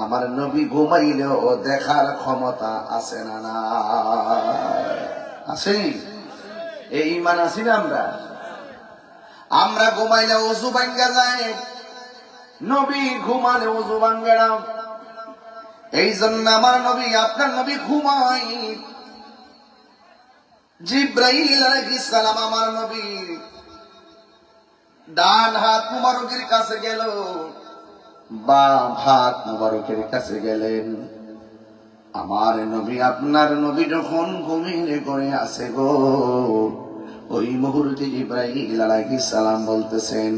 আমার নবী ঘুমাইলেও দেখার ক্ষমতা আছে না? না আছে? এই ঈমান আছি না আমরা? আমরা ঘুমাইলে ওযু ভাঙ্গা যায়, নবী ঘুমালে ওযু ভাঙ্গে না। এই জন্য আমার নবী, আপনার নবী ঘুমাই। জিবরাইল আলাইহিস সালাম আমার নবী ডান হাত মুবারকের কাছে গেল, বাম হাত মুবারকের কাছে গেলেন। আমার নবী, আপনার নবী যখন ঘুমিয়ে করে আছে গো, ওই মুহূর্তে জিবরাইল আলাইহিস সালাম বলতেছেন,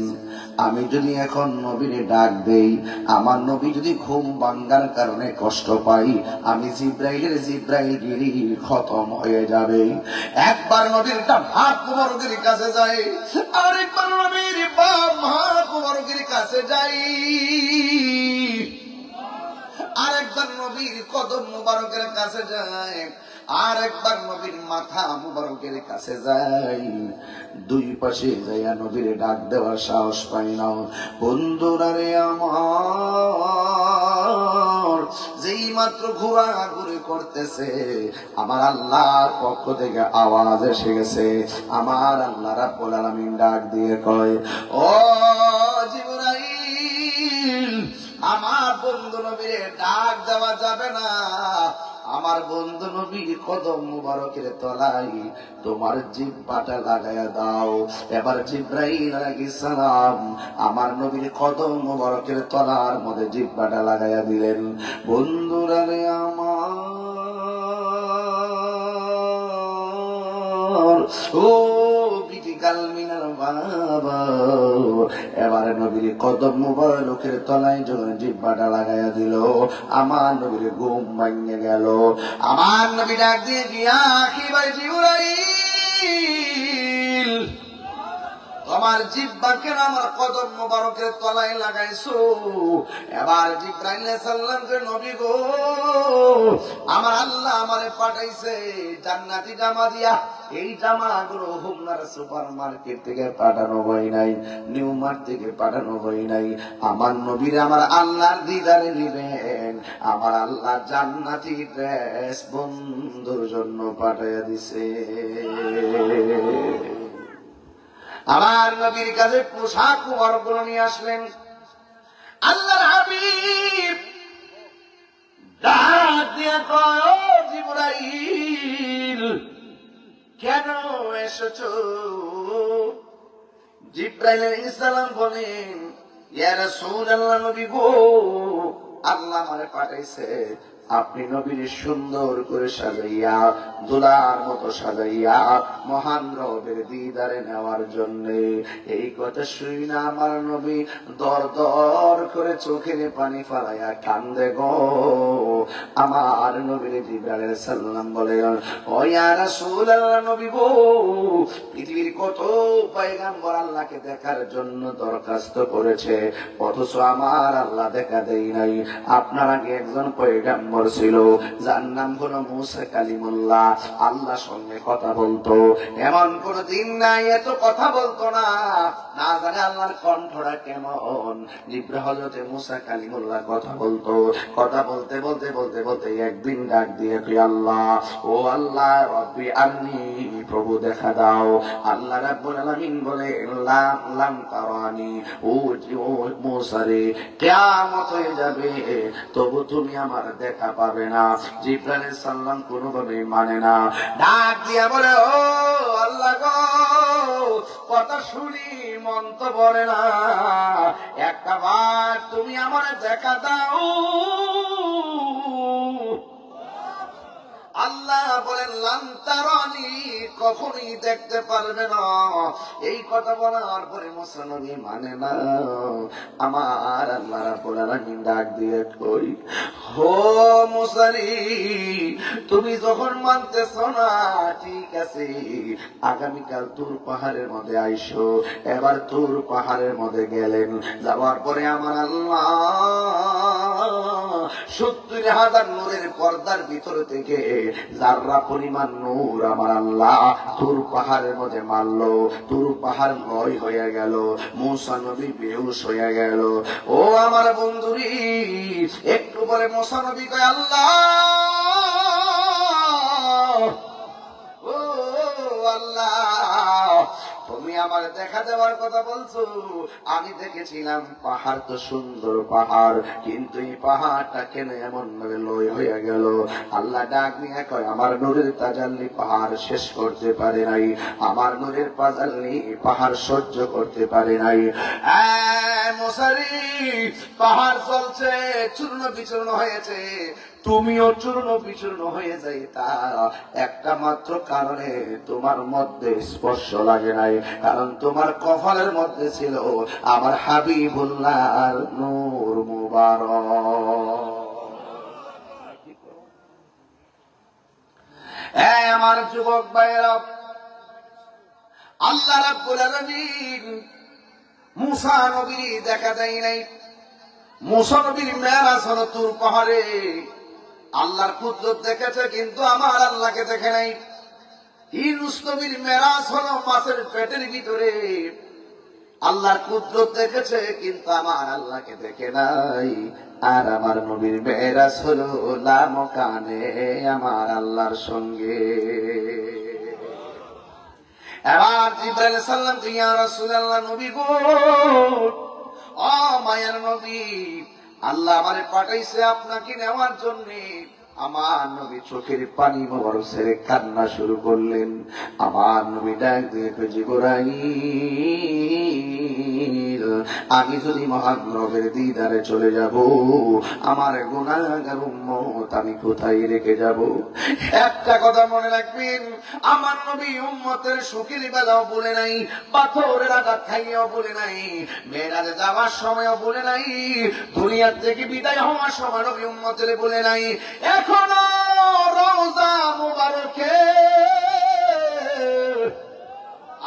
আমি যদি এখন নবীরে ডাক দেই, আমার নবী যদি ঘুম ভাঙ্গার কারণে কষ্ট পাই, আমি জিবরাইলগিরি খতম হয়ে যাবে। একবার নবীর ডান হাত মুবারকের কাছে যায়, আরেকবার নবীর বাম হাত মুবারকের কাছে যাই, আরেকবার নবীর কদম মুবারকের কাছে যায়, আর একবার নবীর মাথা মুবারকের কাছে যাই। দুই পাশে যাইয়া নবীর ডাক দেওয়ার সাহস পাই না। বন্ধুরা রে আমার, যেই মাত্র ঘোরাঘুরি করতেছে, আমার আল্লাহর পক্ষ থেকে আওয়াজ এসে গেছে। আমার আল্লাহ রাব্বুল আলামিন ডাক দিয়ে কয়, ও জিবরাইল, আমার বন্ধু নবীর ডাক দেওয়া যাবে না, আমার বন্ধু নবীর কদম মুবারকের তলায় তোমার জিহ্বাটা লাগায়া দাও। এবার জিবরাইল আলাইহিস সালাম আমার নবীর কদম মুবারকের তলার মধ্যে জিহ্বাটা লাগায়া দিলেন। বন্ধুরা রে আমার, ও বিটিকাল মিনার বাবা, এবারে নবীর কদম মুবারকের তলায় যখন জিহ্বাটা লাগাইয়া দিল, আমার নবীর ঘুম ভাঙে গেল। আমার নবী ডাক দিয়ে গিয়া, আখিবার জিবরাইল, তোমার জিহ্বা কেন আমার কদম মুবারকের তলায় লাগাইছো? এবার জিবরাইল আলাইহিস সালামকে, নবী গো, আমার আল্লাহ আমারে পাঠাইছে জান্নাতি জামা দিয়া। এই জামাগুলো হোমনার সুপার মার্কেট থেকে পাঠানো হয় নাই, নিউ মার্ট থেকে পাঠানো হয় নাই। আমার নবীর আমার আল্লাহর দিদারে নিবেন, আমার আল্লাহ জান্নাতি ড্রেস বন্ধুর জন্য পাঠাইয়া দিছে। আমার নবীর কাছে পোশাক মুবারকগুলো নিয়ে আসলেন। আল্লাহর হাবিব ডাক দিয়ে কয়, ও জিবরাইল, কেন এসেছো? জিবরাইল আলাইহিস সালাম বলেন, ইয়া রাসূলুল্লাহ, নবী গো, আল্লাহ আমারে পাঠাইছে আপনি নবীর সুন্দর করে সাজাইয়া, দোলার মতো সাজাইয়া মহান রবের দিদারে নেওয়ার জন্য। এই কথা শুই না আমার নবী দর দর করে চোখের পানি ফালাইয়া কান্দে গো। আমার নবীর জিবরাইল আলাইহিস সালাম বলে, ও ইয়া রাসূলুল্লাহ, নবী গো, পৃথিবীর কত পয়গম্বর আল্লাহকে দেখার জন্য দরখাস্ত করেছে, অথচ আমার আল্লাহ দেখা দেই নাই। আপনার আগে একজন পয়গম্বর ছিল, যার নাম হলো মুসা কালিমুল্লাহ, আল্লাহর সঙ্গে কথা বলতো। এমন কোন দিন নাই এত কথা বলতো না, না জানে আল্লাহর কণ্ঠটা কেমন। হযরত মুসা কালিমুল্লাহ কথা বলতো। কথা বলতে বলতে বলতে বলতে একদিন ডাক দিয়ে, আল্লাহ, ও আল্লাহ, রব্বি আরনি, প্রভু দেখা দাও। আল্লাহ রাব্বুল আলামিন বলে, লাম তারানি, ও মুসা রে, কিয়ামত হয়ে যাবে, তবু তুমি আমার দেখা পাবে না। জিবরাইল আলাইহিস সালাম কোনোভাবে মানে না, ডাক দিয়া বলে, ও আল্লাহ গো, কথা শুনি মন তো বলে না, একটা বার তুমি আমার দেখা দাও। আল্লাহ বলেন, লান তারানি, কখনোই দেখতে পারবে না। এই কথা বলার পরে মুসা নবী মানে না। আমার আল্লাহ রাব্বুল আলামিন ডাক দিয়ে কই, হো মুসা রে, তুমি যখন মানতেছ না, ঠিক আছে, আগামীকাল তুর পাহাড়ের মধ্যে আইসো। এবার তুর পাহাড়ের মধ্যে গেলেন। যাওয়ার পরে আমার আল্লাহ 70,000 নূরের পর্দার ভিতর থেকে যাররা পরিমাণ নূর আমার আল্লাহ তুর পাহাড়ের মধ্যে মারলো। তুর পাহাড় লয় হয়ে গেল, মুসা নবী বেহুশ হয়ে গেল। ও আমার বন্ধুরি, একটু পরে মুসা নবী কয় আল্লাহ, ও আল্লাহ, তুমি আমার দেখা দেওয়ার কথা বলছো। আমি দেখেছিলাম পাহাড় তো সুন্দর পাহাড়, কিন্তু এই পাহাড়টা কেন এমন ভাবে লয় হয়ে গেল? আল্লাহ ডাক নিয়ে কয় আমার নূরের তাজাল্লি পাহাড় শেষ করতে পারে নাই, আমার নূরের তাজাল্লি পাহাড় সহ্য করতে পারে নাই। মশারি পাহাড় চলছে, চূর্ণ বিচূর্ণ হয়েছে, তুমিও চূর্ণ বিচূর্ণ হয়ে যাই, তা একটা মাত্র কারণে তোমার মধ্যে স্পর্শ লাগে নাই, কারণ তোমার কপালের মধ্যে ছিল আমার হাবিবুল্লাহর নূর মুবারক। আমার যুবক ভাইয়েরা, আল্লাহ রাব্বুল আলামিন মুসা নবী দেখা দেয় নাই। মুসা নবীর মেরাজ হলো তুর পাহাড়ে, আল্লাহর কুদরত দেখেছে কিন্তু আমার আল্লাহকে দেখে নাই। ইউনূস নবীর মেরাজ হলো মাছের পেটের ভিতরে, আল্লাহর কুদরত দেখেছে কিন্তু আমার আল্লাহকে দেখে নাই। আর আমার নবীর মেরাজ হলো লামকানে আমার আল্লাহর সঙ্গে। এবার জিবরাইল সাল্লাম ইয়া রাসূলুল্লাহ, নবী গো, ও মায়ের নবী, আল্লাহ আমারে পাঠাইছে আপনাকে নেওয়ার জন্য। আমার নবী চোখের পানি মোবারক ছেড়ে কান্না শুরু করলেন। আমার নবী ডাক দিয়ে জিবরাইল, আমি যদি মহান রবের দিদারে চলে যাব, আমার গুনাহগার উম্মত আমি কোথায় রেখে যাব? একটা কথা মনে রাখবেন, আমার নবী উম্মতের সুখের বেলাও বলে নাই, পাথরের আঘাত খাইয়াও বলে নাই, মেরাজে যাওয়ার সময়ও বলে নাই, দুনিয়ার থেকে বিদায় হওয়ার সময় নবী উম্মতের বলে নাই। এখনো রওজা মুবারকে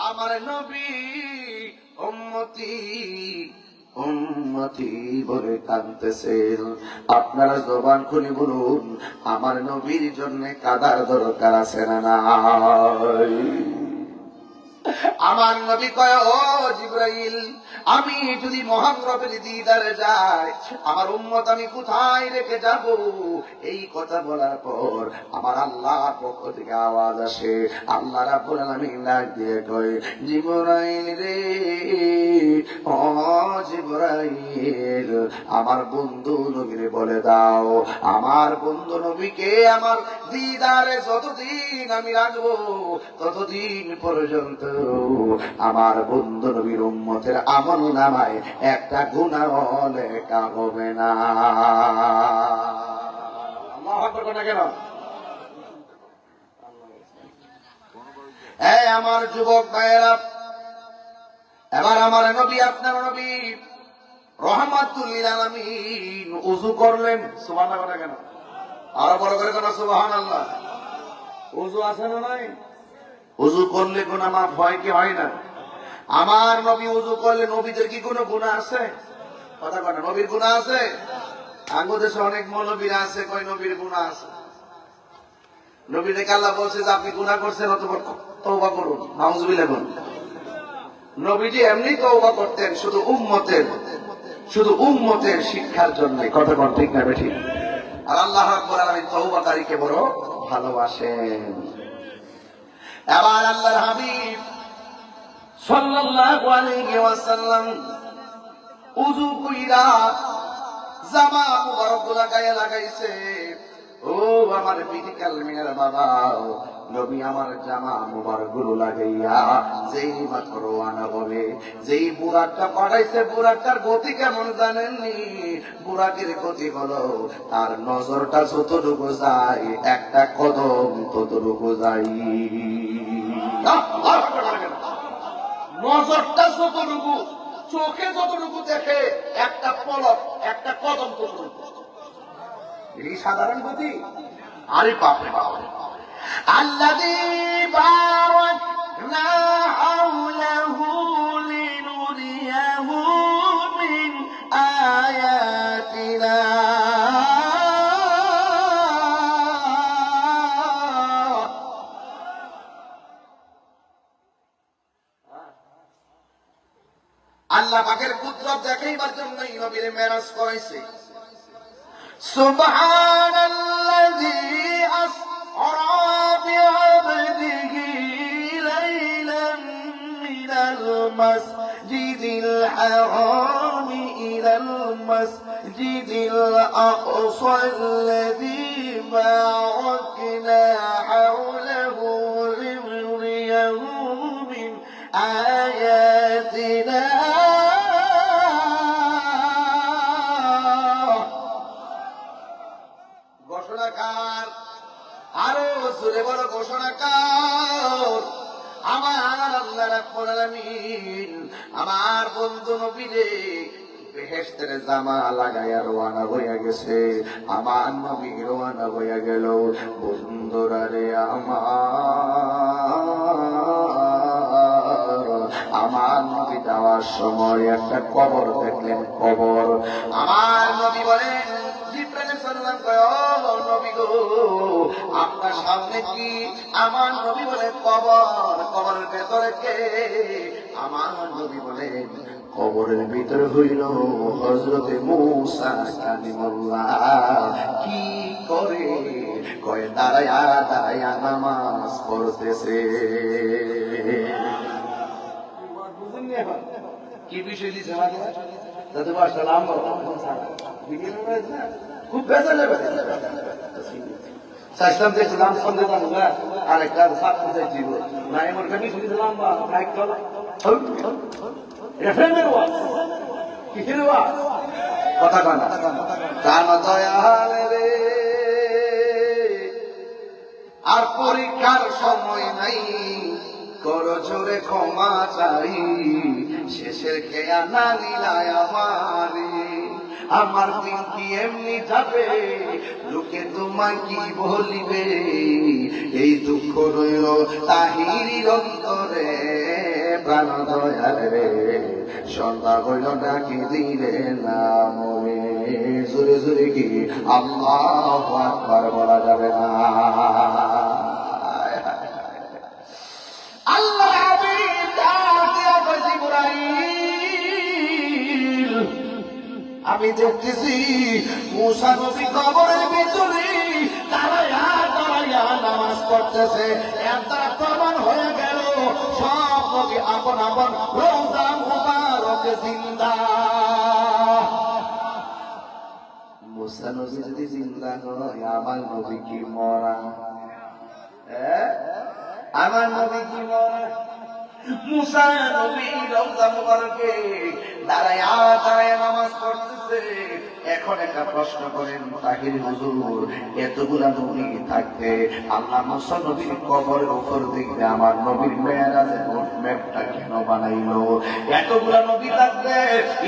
আমার নবী উম্মতি উম্মতি বলে কাঁদতেছেন। আপনারা জবান খুলে বলুন, আমার নবীর জন্য কাদার দরকার আছে না নাই? আমার নবী কয়, ও জিবরাইল, আমি যদি মহান রবের দিদারে যাই, আমার উম্মত আমি কোথায় রেখে যাব? এই কথা বলার পর আমার আল্লাহর পক্ষ থেকে আওয়াজ আসে। আল্লাহ রাব্বুল আলামিন ডাক দিয়ে কয়, জিবরাইল রে, ও জিবরাইল, আমার বন্ধু নবীরে বলে দাও, আমার বন্ধু নবীকে আমার দিদারে যতদিন আমি রাখবো, ততদিন পর্যন্ত আমার বন্ধু নবীর উম্মতের আমল নামায় একটা গুনাহ লেখা হবে না। আল্লাহু আকবার কেন? এই আমার যুবক ভাইয়েরা, এবার আমার নবী, আপনার নবী রহমাতুল লিল আলামিন ওযু করলেন। সুবহানাল্লাহ কেন? আরো বড় করে কেন সুবহানাল্লাহ? ওযু আছে না নাই? ওযু করলে গুনাহ মাফ হয় কি হয় না? আমার নবী ওযু করলে নবীদের কি কোনো গুনাহ আছে? কথা কয় না, নবীর গুনাহ আছে? আঙ্গো দেশে অনেক মৌলবীরা আছে কয় নবীর গুনাহ আছে। নবী দেখে আল্লাহ বলছে যে আপনি গুনাহ করছেন, অতঃপর তওবা করুন, নাউযুবিল্লাহ বলুন। নবীজি এমনি তওবা করতেন শুধু উম্মতের শিক্ষার জন্য। কথা কোন ঠিক না বেঠিক? আর আল্লাহ রাব্বুল আলামিন তওবাকারীকে বড় ভালোবাসেন। এবার আল্লাহর হাবিব সাল্লাল্লাহু আলাইহি ওয়াসাল্লাম ওযু কইরা জামা মুবারক লাগাইয়া লাগাইছে। ও আমার বিটিকাল মিয়ার বাবা, নবী আমার জামা মুবারক গুলো লাগাইয়া যেই মাত্র রওনা হবে, যেই বুরাকটা পাঠাইছে, বুরাকটার গতি কেমন জানেননি? বুরাকের গতি হলো তার নজরটা যতটুকু যায়, একটা কদম ততটুকু যায়। নজরটা যতটুকু, চোখে যতটুকু দেখে, একটা পলক, একটা কদম ততটুকু। এই সাধারণ গতি? আরে বাপরে বাপ! আল্লাযী বারাকনা হাওলাহু লিনুরিয়াহু মিন আয়াতিনা। আল্লাহ পাকের কুদরত দেখাইবার জন্যই নবীর মেরাজ করাইছে। সুবহানাল্লাযী আসরা বিআবদিহি লাইলাম মিনাল মাসজিদিল হারাম ইলাল মাসজিদিল আকসাল্লাযী বারাকনা হাওলাহু লিনুরিয়াহু মিন আয়াতিনা। ঘোষণাকার, আরো জোরে বড় ঘোষণাকার আমার আল্লাহ রাব্বুল আলামিন আমার বন্ধু নবীরে বেহেশতের জামা লাগাইয়া রওনা হইয়া গেছে। আমার নবী রওনা হইয়া গেল। বন্ধুরা রে আমার নবী যাওয়ার সময় একটা কবর দেখলেন। কবর। আমার নবী বলেন, জিবরাইল সাল্লাম কয়, ও নবী গো, আপনার সামনে কি? আমার নবী বলে, কবর। কবরের ভেতরে কে? আমার নবী বলেন, কবরের ভিতরে হইল হযরতে মূসা কালিমুল্লাহ। কি করে? কয় দাঁড়ায়া দাঁড়ায়া নামাজ পড়তেছে। কি বিষয় দিছে যাতে সালাম খুব বেজালে চাইছিলাম যে নাম সন্দেহ আরেকটা ছাত্র চাইছিল না এমন খানি শুনেছিলাম বা কথা কানা কান দয়ালে রে। আর পরীক্ষার সময় নাই, কর জোরে ক্ষমা চাই। শেষের খেয়া না নিলায় আমার দিন কি এমনি যাবে? লোকে তোমায় কি বলিবে? এই দুঃখ রইল তাহিরির অন্তরে। প্রাণ দয়ালে রে, সন্ধ্যা হইল ডাকি দিলে না মনে। জোরে জোরে কি আল্লাহু আকবার বলা যাবে না? আল্লাহ আমি দেখতেছি মূসা নবী কবরের ভিতরে দাঁড়াইয়া দাঁড়াইয়া নামাজ পড়তেছে। এর দ্বারা প্রমাণ হয়ে গেল সব নবী আপন আপন রওজা মুবারকে জিন্দা। মূসা নবী যদি জিন্দা হয়, আমার নবী কি মরা? আমার নবী কি মরা? মূসা নবী রওজা মুবারকে দাঁড়ায়া দাঁড়ায়া নামাজ পড়তেছে। এখন একটা প্রশ্ন করেন তাহির হুজুর, এতগুলা নবী থাকতে আল্লাহ মূসা নবীর কবরের উপর দিকে আমার নবীর মেরাজের ম্যাপটা কেন বানাইলো? এতগুলা নবী থাকতে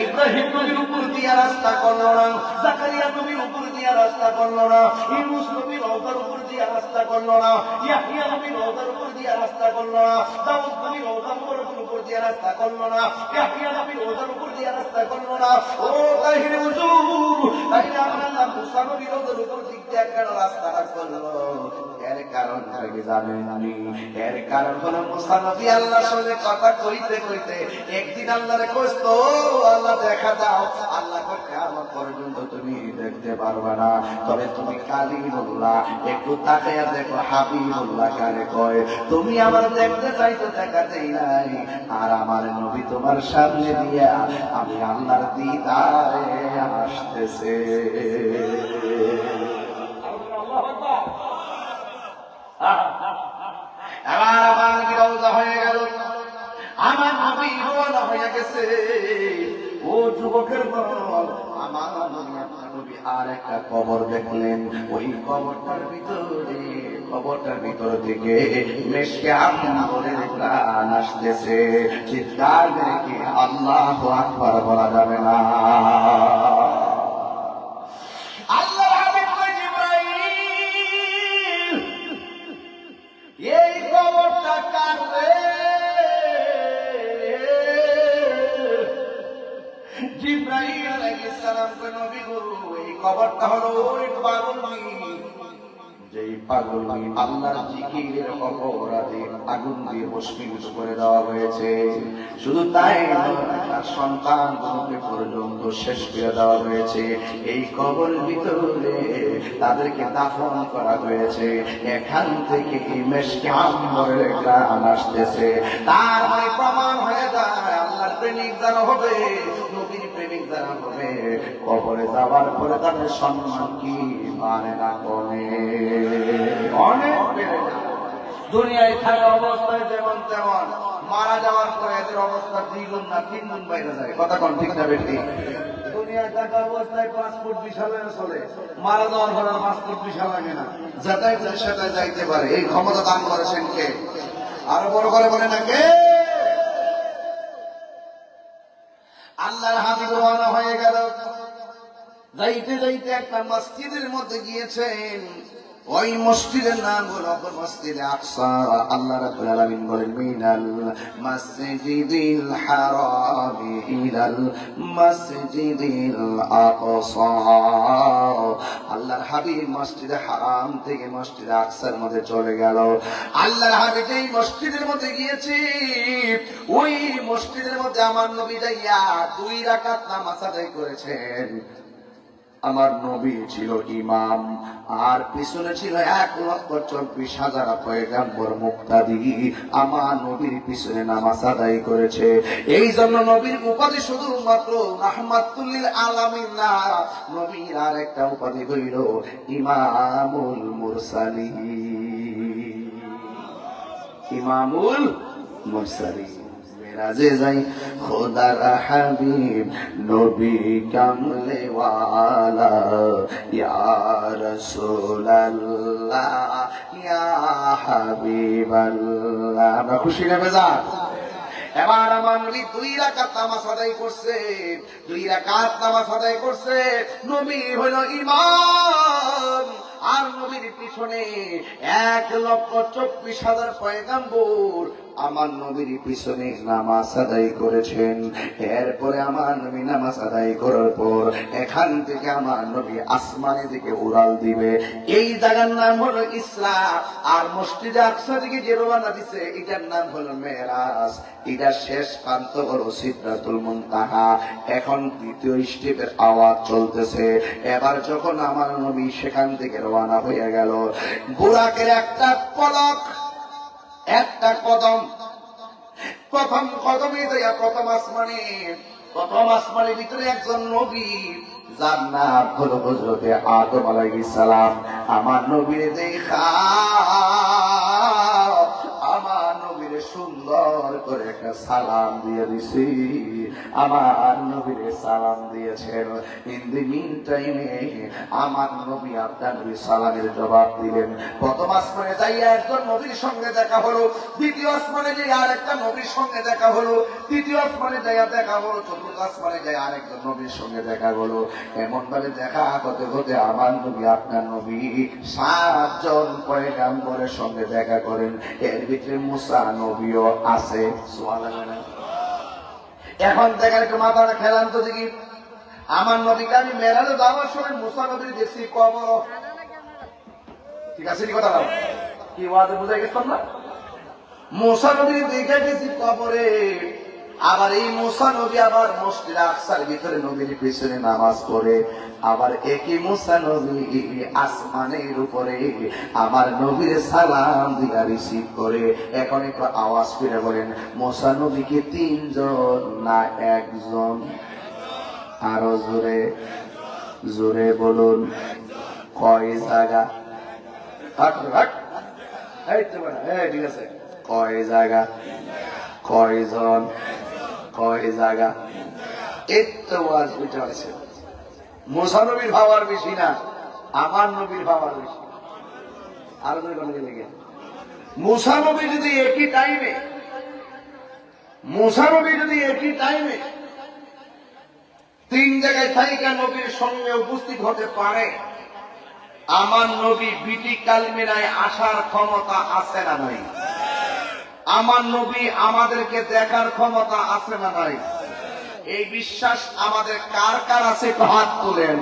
ইব্রাহিম নবীর উপর দিয়া রাস্তা করলো না, জাকারিয়া নবীর উপর দিয়া রাস্তা করলো না, ইউনূস নবীর রওজার উপর দিয়া রাস্তা করলো না, ইয়াহইয়া নবীর রওজার উপর দিয়া রাস্তা করলো না, দাউদ নবীর রওজার উপর দিয়া রাস্তা করলো না, ইয়াহইয়া নবীর রওজার উপর দিয়া রাস্তা করলো না। ও তাহির হুজুর, তাইলে আল্লাহ মূসা নবীর রওজার উপর দিয়ে কেন রাস্তা করলো? এর কারণ কি জানেন? এর কারণ হলো মূসা নবী আল্লাহর সঙ্গে কথা কইতে কইতে একদিন আল্লাহরে কইতো, আল্লাহ দেখা দাও। আল্লাহ কয়, কিয়ামত পর্যন্ত তুমি দেখতে পারবে না, তবে তুমি কালিমুল্লাহ একটু তাকায়া দেখো। হাবিবুল্লাহ কারে কয়? তুমি আমার দেখতে চাইতো, দেখা দেই নাই। আর আমার নবী তোমার সামনে দিয়া আমি আল্লাহর দিদারে আসতেছে। এবার আমার নবী রওজা হয়ে গেল, আমার নবী রওনা হয়ে গেছে। ও যুবকের দল, আমার নবী আর একটা কবর দেখলেন। ওই কবরটার ভিতর থেকে মেশকে আম্বরের প্রাণ আসতেছে। চিৎকার দেখে আল্লাহু আকবার বলা যাবে না। এই কবরটা কাঁদবে। জিবরাইল আলাইহিস সালাম কয়, নবী গো, এই কবরটা হলো ওই পাগল যেই পাগল আল্লাহর জিকিরের অপরাধে আগুন দিয়ে ভস্মীভূত করে দেওয়া হয়েছে। শুধু তাই নয়, তার সন্তানগুলোকে পর্যন্ত শেষ করে দেওয়া হয়েছে। এই কবরের ভিতরে তাদেরকে দাফন করা হয়েছে। এখান থেকে মেশকে আম্বরের গ্রাম আসতেছে। তার মানে প্রমাণ হয়ে যায় আল্লাহর প্রেমিক যারা হবে, নবীর প্রেমিক যারা হবে, কবরে যাওয়ার পরে তাদের সম্মান কি মানে না কমে, অনেক বেড়ে যায়। দুনিয়ায় থাকা অবস্থায় যেমন তেমন, মারা যাওয়ার পরে এদের অবস্থা 2 গুণ না 3 গুণ বাইরে যায়। কথা কোন ঠিক না বেশি? দুনিয়ায় থাকা অবস্থায় পাসপোর্ট ভিসা চলে, মারা যাওয়ার পরে পাসপোর্ট ভিসা লাগে না, যেটাই খুশি সেটাই যাইতে পারে। এই ক্ষমতা দান করেছেন কে? আরো বড় করে বলে না কে? আল্লাহর হাবিব রওনা হয়ে গেল। যাইতে যাইতে একটা মসজিদের মধ্যে গিয়েছেন। ওই মসজিদের নাম হলো মসজিদে আকসা। আল্লাহ রাব্বুল আলামিন বলেন, মিনাল মসজিদিল হারাম ইলাল মসজিদিল আকসা। আল্লাহর হাবিব মসজিদে হারাম থেকে মসজিদে আকসার মধ্যে চলে গেল। আল্লাহর হাবিব এই মসজিদের মধ্যে গিয়েছে। ওই মসজিদের মধ্যে আমার নবী যাইয়া 2 রাকাত নামাজ আদায় করেছেন। আমার নবী ছিল ইমাম, আর পিছনে ছিল 1,24,000 পয়গম্বর মুক্তাদি। আমার নবীর পিছনে নামাজ আদায় করেছে। এই জন্য নবীর উপাধি শুধুমাত্র রাহমাতুল লিল আলামিন না, নবীর আর একটা উপাধি হইল ইমামুল মুরসালিন। ইমামুল মুরসালিন। মেরাজে যাই খোদার হাবিব নবী কামলে ওয়ালা, ইয়া রাসূলুল্লাহ ইয়া হাবিবাল্লাহ। আমরা খুশি না বেজার? এবার আমার নবী 2 রাকাত নামাজ আদায় করছে। 2 রাকাত নামাজ আদায় করছে। নবী হইল ইমাম, আর নবীর পিছনে 1,24,000 পয়গম্বর আমার নবীর পিছনে নামাজ আদায় করেছেন। এরপরে আমার নবী নামাজ আদায় করার পর এখান থেকে আমার নবী আসমানের দিকে উড়াল দিবে। এই জায়গার নাম হলো ইসরা। আর মসজিদে আকসা থেকে যে রওনা দিছে এটার নাম হলো মেরাজ। এটা শেষ প্রান্ত হলো সিদরাতুল মুনতাহা। এখন 2য় স্টেপের আওয়াজ চলতেছে। এবার যখন আমার নবী সেখান থেকে রওনা হয়ে গেল, বুরাকের একটা পলক, একটা কদম, প্রথম কদমে যাইয়া প্রথম আসমানের ভিতরে একজন নবী, যার নাম হলো হযরতে আদম আলাইহিস সালাম। আমার নবীরে দেখা আমার নবীরে সুন্দর করে একটা সালাম দিয়ে দিছি। আমার নবীরে সালাম দিয়েছেন। ইন দি মিন টাইমে আমার নবী আপনার নবী সালামের জবাব দিলেন। প্রথম আসমানে যাইয়া একজন নবীর সঙ্গে দেখা হলো, 2য় আসমানে যাইয়া আরেকটা নবীর সঙ্গে দেখা হলো, 3য় আসমানে যাইয়া দেখা হলো, 4র্থ আসমানে যাইয়া আরেকজন নবীর সঙ্গে দেখা হলো। এমন ভাবে দেখা হতে হতে আমার নবী আপনার নবী 7 জন পয়গম্বরের সঙ্গে দেখা করেন। এর ভিতরে মুসা নবীও আছে। সুবহানাল্লাহ। এখন দেখেন একটু মাথাটা খেলাম তো দেখি। আমার নবীকে আমি মেরাজে যাওয়ার সময় মুসা নবীর দেখছি কবর। ঠিক আছে কথা বল, কি ওয়াজে বুঝাই গেছিলাম না? মুসা নবীর দেখে গেছি কবরে। আবার এই মুসা নবী আবার মসজিদে আকসার ভিতরে নবীর পিছনে নামাজ পড়ে। আবার একই মুসা নবী আসমানের উপরে আমার নবীর সালাম দিয়া রিসিভ করে। এখন একটু আওয়াজ করে বলেন, মুসা নবীকে 3 জন না 1 জন? আরো জোরে জোরে বলুন, কয় জায়গা? ঠিক আছে, কয় জায়গা? কয় জন? কয় জায়গা? একটু আওয়াজ উঠে আছে। মুসা নবীর ভাবার বেশি না, আমার নবীর ভাবার বেশি। আরো লেগে মুসা নবী যদি একই টাইমে, মুসা নবী যদি একই টাইমে 3 জায়গায় থাইকা নবীর সঙ্গে উপস্থিত হতে পারে, আমার নবী বিটি কালমিনায় আসার ক্ষমতা আছে না নাই? আমার নবী আমাদেরকে দেখার ক্ষমতা আছে না নাই? এই বিশ্বাস আমাদের কার কার আছে? হাত তোলেন।